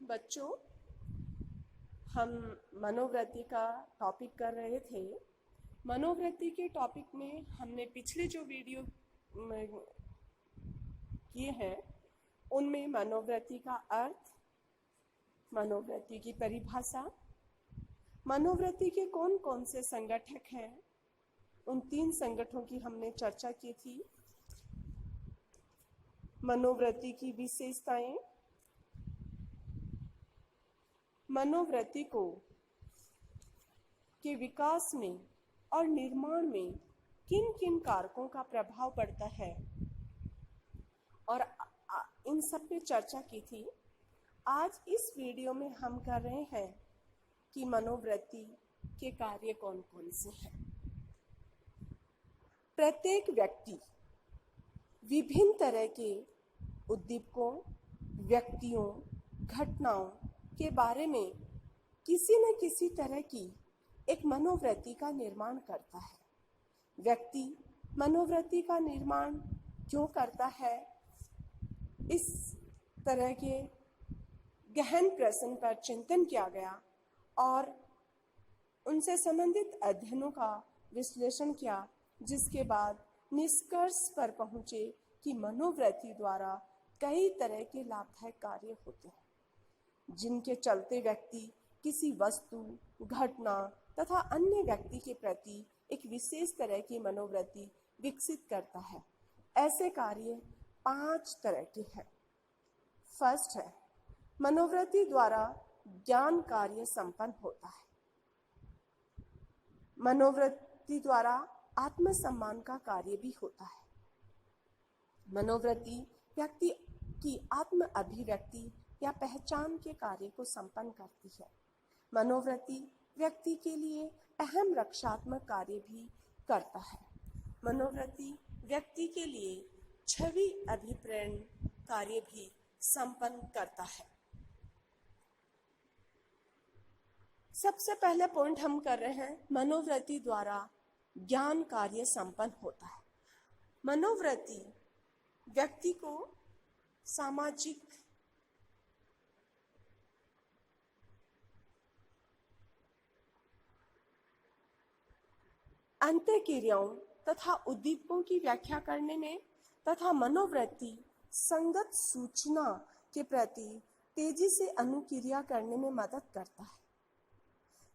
बच्चों, हम मनोवृत्ति का टॉपिक कर रहे थे। मनोवृत्ति के टॉपिक में हमने पिछले जो वीडियो किए हैं उनमें मनोवृत्ति का अर्थ, मनोवृत्ति की परिभाषा, मनोवृत्ति के कौन कौन से संगठक हैं, उन 3 संगठनों की हमने चर्चा की थी। मनोवृत्ति की विशेषताएं, मनोवृत्ति के विकास में और निर्माण में किन किन कारकों का प्रभाव पड़ता है, और इन सब पे चर्चा की थी। आज इस वीडियो में हम कर रहे हैं कि मनोवृत्ति के कार्य कौन कौन से हैं। प्रत्येक व्यक्ति विभिन्न तरह के उद्दीपकों, व्यक्तियों, घटनाओं के बारे में किसी न किसी तरह की एक मनोवृत्ति का निर्माण करता है। व्यक्ति मनोवृत्ति का निर्माण क्यों करता है, इस तरह के गहन प्रश्न पर चिंतन किया गया और उनसे संबंधित अध्ययनों का विश्लेषण किया, जिसके बाद निष्कर्ष पर पहुंचे कि मनोवृत्ति द्वारा कई तरह के लाभदायक कार्य होते हैं, जिनके चलते व्यक्ति किसी वस्तु, घटना तथा अन्य व्यक्ति के प्रति एक विशेष तरह की मनोवृत्ति विकसित करता है। ऐसे कार्य 5 तरह के हैं। फर्स्ट है, मनोवृत्ति द्वारा ज्ञान कार्य संपन्न होता है। मनोवृत्ति द्वारा आत्मसम्मान का कार्य भी होता है। मनोवृत्ति व्यक्ति की आत्म अभिव्यक्ति या पहचान के कार्य को संपन्न करती है। मनोवृत्ति व्यक्ति के लिए अहम रक्षात्मक कार्य भी करता है। मनोवृत्ति व्यक्ति के लिए छवि अभिप्रेरण कार्य भी संपन्न करता है। सबसे पहले पॉइंट हम कर रहे हैं, मनोवृत्ति द्वारा ज्ञान कार्य संपन्न होता है। मनोवृत्ति व्यक्ति को सामाजिक, अंतःक्रियाओं तथा उद्दीपकों की व्याख्या करने में तथा मनोवृत्ति संगत सूचना के प्रति तेजी से अनुक्रिया करने में मदद करता है।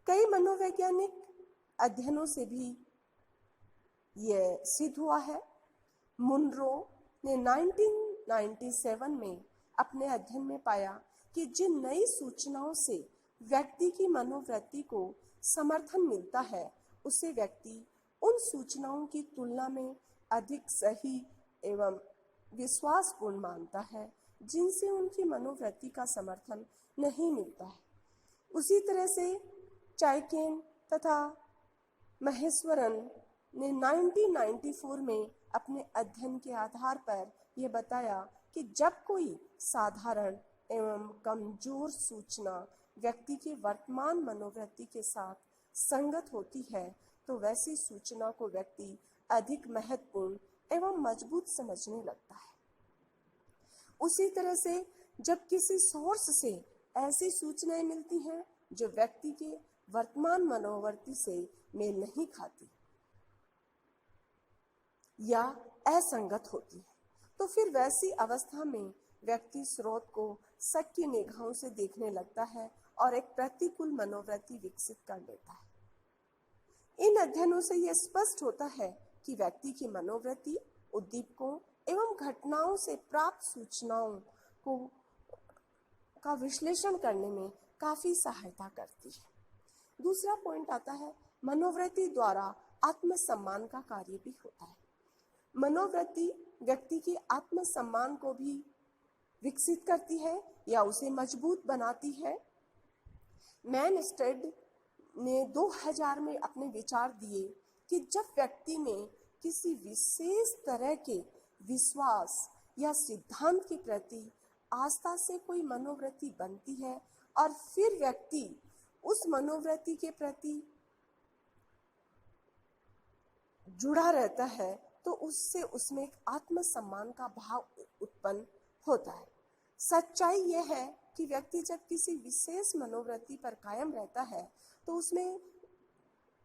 कई मनोवैज्ञानिक अध्ययनों से भी यह सिद्ध हुआ है। मुनरो ने 1997 में अपने अध्ययन में पाया कि जिन नई सूचनाओं से व्यक्ति की मनोवृत्ति को समर्थन मिलता है, उसे व्यक्ति उन सूचनाओं की तुलना में अधिक सही एवं विश्वासपूर्ण मानता है, जिनसे उनकी मनोवृत्ति का समर्थन नहीं मिलता है। उसी तरह से चाइकेन तथा महेश्वरन ने 1994 में अपने अध्ययन के आधार पर यह बताया कि जब कोई साधारण एवं कमजोर सूचना व्यक्ति के वर्तमान मनोवृत्ति के साथ संगत होती है, तो वैसी सूचना को व्यक्ति अधिक महत्वपूर्ण एवं मजबूत समझने लगता है। उसी तरह से जब किसी सोर्स से ऐसी सूचनाएं मिलती हैं जो व्यक्ति के वर्तमान मनोवृत्ति से मेल नहीं खाती या असंगत होती है, तो फिर वैसी अवस्था में व्यक्ति स्रोत को शक की निगाहों से देखने लगता है और एक प्रतिकूल मनोवृत्ति विकसित कर लेता है। इन अध्ययनों से यह स्पष्ट होता है कि व्यक्ति की मनोवृत्ति उद्दीपकों एवं घटनाओं से प्राप्त सूचनाओं का विश्लेषण करने में काफी सहायता करती है। दूसरा पॉइंट आता है, मनोवृत्ति द्वारा आत्मसम्मान का कार्य भी होता है। मनोवृत्ति व्यक्ति के आत्मसम्मान को भी विकसित करती है या उसे मजबूत बनाती है। मैनस्टेड ने 2000 में अपने विचार दिए कि जब व्यक्ति में किसी विशेष तरह के विश्वास या सिद्धांत के प्रति आस्था से कोई मनोवृत्ति बनती है और फिर व्यक्ति उस मनोवृत्ति के प्रति जुड़ा रहता है, तो उससे उसमें एक आत्मसम्मान का भाव उत्पन्न होता है। सच्चाई यह है कि व्यक्ति जब किसी विशेष मनोवृत्ति पर कायम रहता है तो उसमें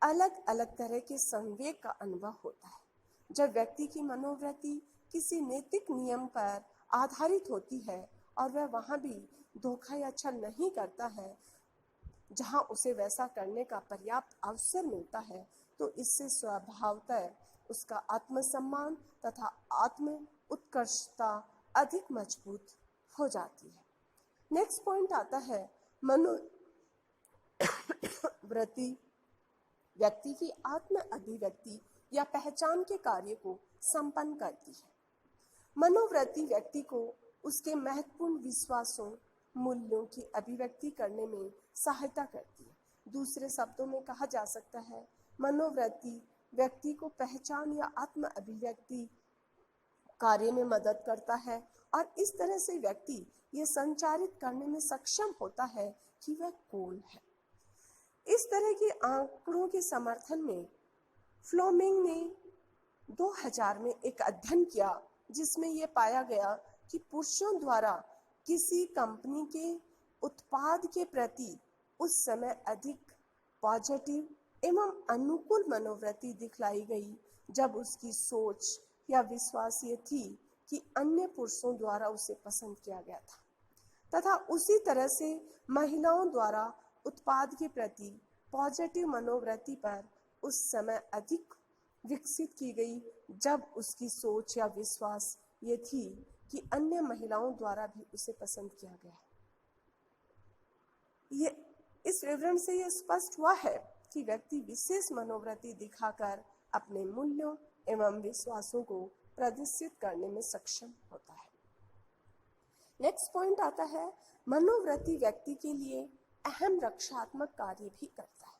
अलग अलग तरह के संवेग का अनुभव होता है। जब व्यक्ति की मनोवृत्ति किसी नैतिक नियम पर आधारित होती है और वह वहां भी धोखा या छल नहीं करता है जहां उसे वैसा करने का पर्याप्त अवसर मिलता है, तो इससे स्वभावतः उसका आत्मसम्मान तथा आत्म उत्कर्षता अधिक मजबूत हो जाती है। नेक्स्ट पॉइंट आता है मनोवृत्ति व्यक्ति की आत्म अभिव्यक्ति या पहचान के कार्य को संपन्न करती है। मनोवृत्ति व्यक्ति को उसके महत्वपूर्ण विश्वासों, मूल्यों की अभिव्यक्ति करने में सहायता करती है। दूसरे शब्दों में कहा जा सकता है, मनोवृत्ति व्यक्ति को पहचान या आत्म अभिव्यक्ति कार्य में मदद करता है और इस तरह से व्यक्ति ये संचारित करने में सक्षम होता है कि वह कौन है। इस तरह के आंकड़ों के समर्थन में फ्लोमिंग ने 2000 में एक अध्ययन किया जिसमें यह पाया गया कि पुरुषों द्वारा किसी कंपनी के उत्पाद के प्रति उस समय अधिक पॉजिटिव एवं अनुकूल मनोवृत्ति दिखलाई गई जब उसकी सोच या विश्वास ये थी कि अन्य पुरुषों द्वारा उसे पसंद किया गया था, तथा उसी तरह से महिलाओं द्वारा उत्पाद के प्रति पॉजिटिव मनोवृत्ति पर उस समय अधिक विकसित की गई जब उसकी सोच या विश्वास ये थी कि अन्य महिलाओं द्वारा भी उसे पसंद किया गया। ये इस विवरण से यह स्पष्ट हुआ है कि व्यक्ति विशेष मनोवृत्ति दिखाकर अपने मूल्यों एवं विश्वासों को प्रदर्शित करने में सक्षम होता है। नेक्स्ट पॉइंट आता है, मनोवृत्ति व्यक्ति के लिए अहम रक्षात्मक कार्य भी करता है।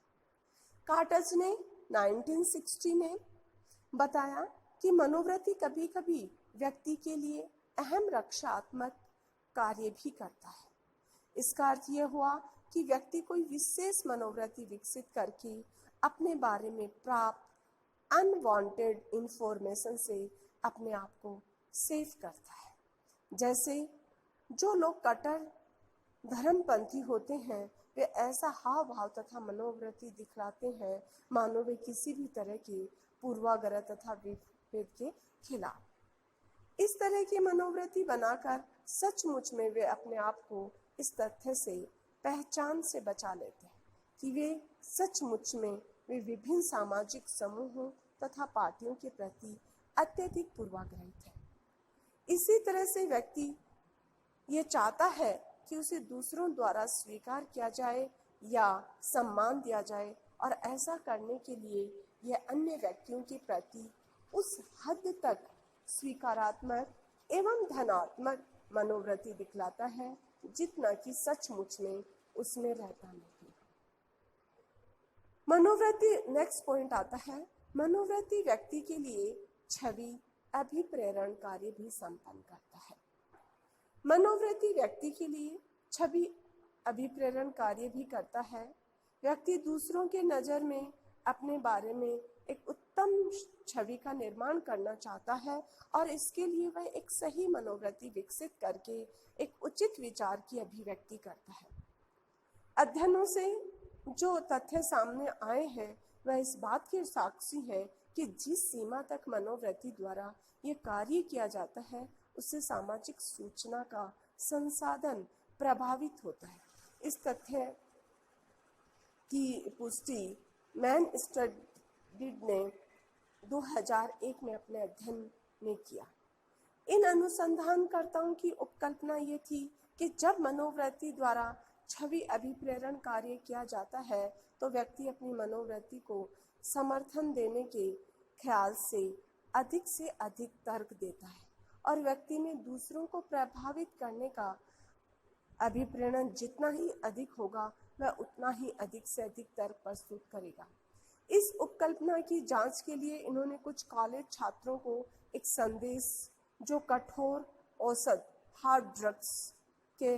कार्टज ने 1960 में बताया कि मनोवृत्ति कभी कभी व्यक्ति के लिए अहम रक्षात्मक कार्य भी करता है। इसका अर्थ यह हुआ कि व्यक्ति कोई विशेष मनोवृत्ति विकसित करके अपने बारे में प्राप्त अनवांटेड इंफॉर्मेशन से अपने आप को सेफ करता है। जैसे जो लोग कट्टर धर्मपंथी होते हैं वे ऐसा हाव भाव तथा मनोवृत्ति दिखलाते हैं मानो वे किसी भी तरह के पूर्वाग्रह तथा विभेद के खिलाफ। इस तरह की मनोवृत्ति बनाकर सचमुच में वे अपने आप को इस तथ्य से पहचान से बचा लेते हैं कि वे सचमुच में वे विभिन्न सामाजिक समूहों तथा पार्टियों के प्रति अत्यधिक पूर्वाग्रहित है। इसी तरह से व्यक्ति ये चाहता है कि उसे दूसरों द्वारा स्वीकार किया जाए या सम्मान दिया जाए और ऐसा करने के लिए यह अन्य व्यक्तियों के प्रति उस हद तक स्वीकारात्मक एवं धनात्मक मनोवृत्ति दिखलाता है जितना कि सचमुच में उसमें रहता नहीं। मनोवृत्ति नेक्स्ट पॉइंट आता है, मनोवृत्ति व्यक्ति के लिए छवि अभिप्रेरण कार्य भी संपन्न करता है। मनोवृत्ति व्यक्ति के लिए छवि अभिप्रेरण कार्य भी करता है। व्यक्ति दूसरों के नजर में अपने बारे में एक उत्तम छवि का निर्माण करना चाहता है और इसके लिए वह एक सही मनोवृत्ति विकसित करके एक उचित विचार की अभिव्यक्ति करता है। अध्ययनों से जो तथ्य सामने आए हैं वह इस बात के साक्षी है कि जिस सीमा तक मनोवृत्ति द्वारा ये कार्य किया जाता है उससे सामाजिक सूचना का संसाधन प्रभावित होता है। इस तथ्य की पुष्टि मैन स्टडीड ने 2001 में अपने अध्ययन में किया। इन अनुसंधानकर्ताओं की उपकल्पना ये थी कि जब मनोवृत्ति द्वारा छवि अभिप्रेरण कार्य किया जाता है तो व्यक्ति अपनी मनोवृत्ति को समर्थन देने के ख्याल से अधिक तर्क देता है और व्यक्ति में दूसरों को प्रभावित करने का अभिप्रेरण जितना ही अधिक होगा वह उतना ही अधिक से अधिक तर्क प्रस्तुत करेगा। इस उपकल्पना की जांच के लिए इन्होंने कुछ कॉलेज छात्रों को एक संदेश जो कठोर औषध हार्ड ड्रग्स के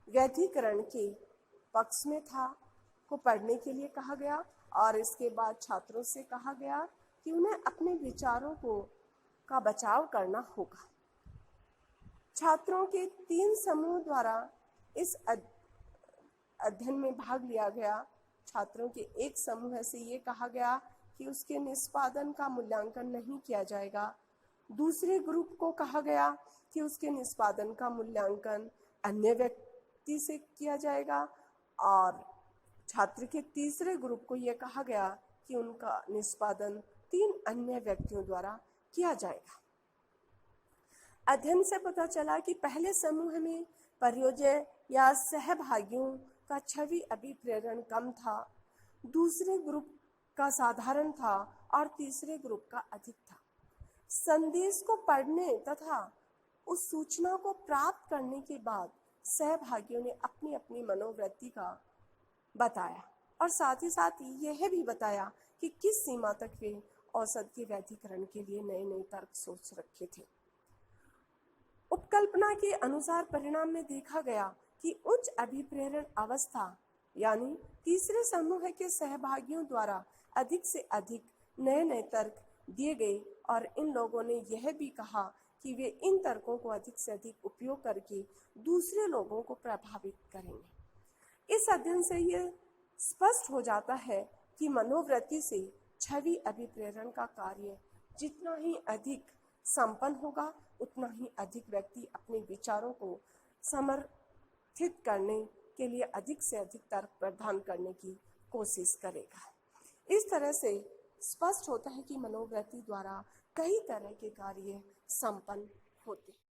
वैधीकरण के पक्ष में था को पढ़ने के लिए कहा गया और इसके बाद छात्रों से कहा गया कि उन्हें अपने विचारों का बचाव करना होगा। छात्रों के 3 समूह द्वारा इस अध्ययन में भाग लिया गया छात्रों के एक समूह से ये कहा गया कि उसके निष्पादन का मूल्यांकन नहीं किया जाएगा। दूसरे ग्रुप को कहा गया कि उसके निष्पादन का मूल्यांकन अन्य व्यक्ति से किया जाएगा और छात्र के तीसरे ग्रुप को यह कहा गया कि उनका निष्पादन 3 अन्य व्यक्तियों द्वारा किया जाएगा। अध्ययन से पता चला कि पहले समूह में परियोजना या सहभागियों का छवि अभिप्रेरण कम था, दूसरे ग्रुप का साधारण था और तीसरे ग्रुप का अधिक था। संदेश को पढ़ने तथा उस सूचना को प्राप्त करने के बाद सहभागियों ने अपनी अपनी मनोवृत्ति का बताया और साथ ही साथ यह भी बताया कि किस सीमा तक वे औसत के वैधीकरण के लिए नए नए तर्क सोच रखे थे। उपकल्पना के अनुसार परिणाम में देखा गया कि उच्च अभिप्रेरण अवस्था यानी तीसरे समूह के सहभागियों द्वारा अधिक से अधिक नए नए तर्क दिए गए और इन लोगों ने यह भी कहा कि वे इन तर्कों को अधिक से अधिक उपयोग करके दूसरे लोगों को प्रभावित करेंगे। इस अध्ययन से यह स्पष्ट हो जाता है कि मनोवृत्ति से छवि अभिप्रेरण का कार्य जितना ही अधिक संपन्न होगा उतना ही अधिक व्यक्ति अपने विचारों को समर्थित करने के लिए अधिक से अधिक तर्क प्रदान करने की कोशिश करेगा। इस तरह से स्पष्ट होता है कि मनोवृत्ति द्वारा कई तरह के कार्य संपन्न होते हैं।